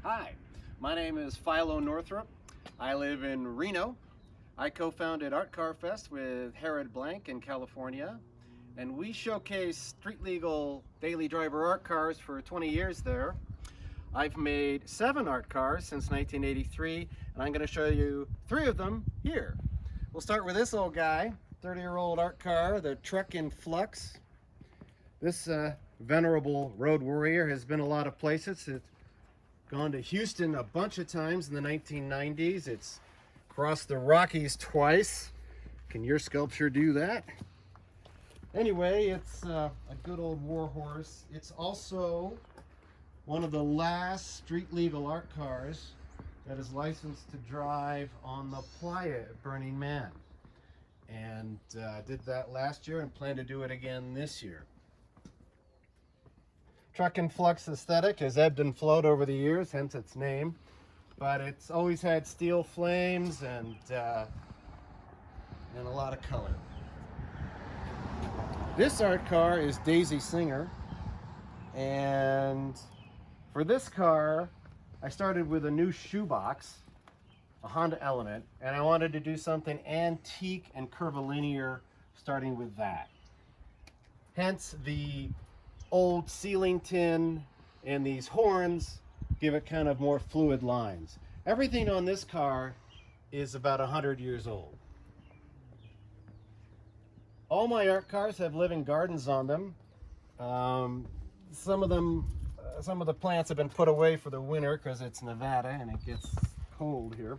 Hi, my name is Philo Northrup. I live in Reno. I co-founded ArtCar Fest with Herod Blank in California, and we showcase street legal daily driver art cars for 20 years there. I've made 7 art cars since 1983, and I'm going to show you 3 of them here. We'll start with this old guy, 30-year-old art car, the truck in Flux. This venerable road warrior has been a lot of places. It's gone to Houston a bunch of times in the 1990s. It's crossed the Rockies twice. Can your sculpture do that? Anyway, it's a good old war horse. It's also one of the last street legal art cars that is licensed to drive on the playa at Burning Man. And did that last year and plan to do it again this year. Truck and Flux aesthetic has ebbed and flowed over the years, hence its name. But it's always had steel flames and a lot of color. This art car is Daisy Singer, and for this car I started with a new shoebox, a Honda Element, and I wanted to do something antique and curvilinear, starting with that. Hence the old ceiling tin and these horns give it kind of more fluid lines. Everything on this car is about 100 years old. All my art cars have living gardens on them. Some of the plants have been put away for the winter because it's Nevada and it gets cold here.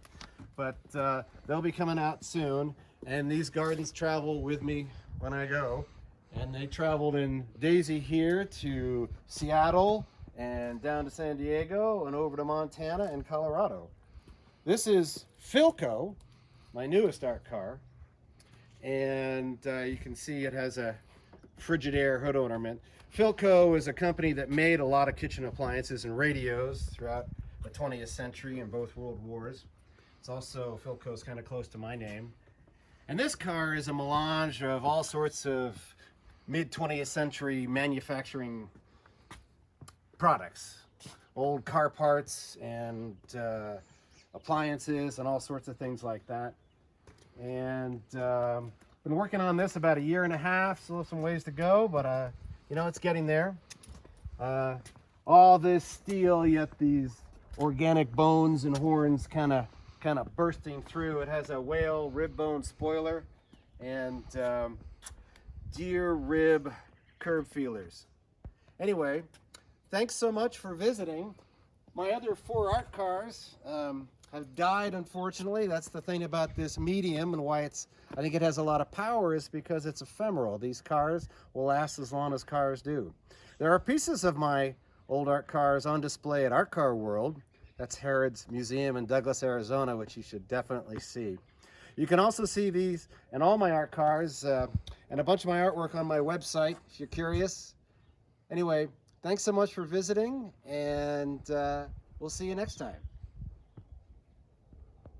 But they'll be coming out soon, and these gardens travel with me when I go. And they traveled in Daisy here to Seattle and down to San Diego and over to Montana and Colorado. This is PhilCo, my newest art car. And you can see it has a Frigidaire hood ornament. PhilCo is a company that made a lot of kitchen appliances and radios throughout the 20th century and both world wars. It's also, PhilCo is kind of close to my name. And this car is a melange of all sorts of mid-20th century manufacturing products. Old car parts and appliances and all sorts of things like that. And been working on this about 1.5 years, still some ways to go, but you know, it's getting there. All this steel, yet these organic bones and horns kind of bursting through. It has a whale rib bone spoiler and deer rib curb feelers. Anyway, thanks so much for visiting. My other 4 art cars have died, unfortunately. That's the thing about this medium and why I think it has a lot of power, is because it's ephemeral. These cars will last as long as cars do. There are pieces of my old art cars on display at ArtCar World. That's Herod's Museum in Douglas, Arizona, which you should definitely see. You can also see these and all my art cars and a bunch of my artwork on my website if you're curious. Anyway, thanks so much for visiting, and we'll see you next time.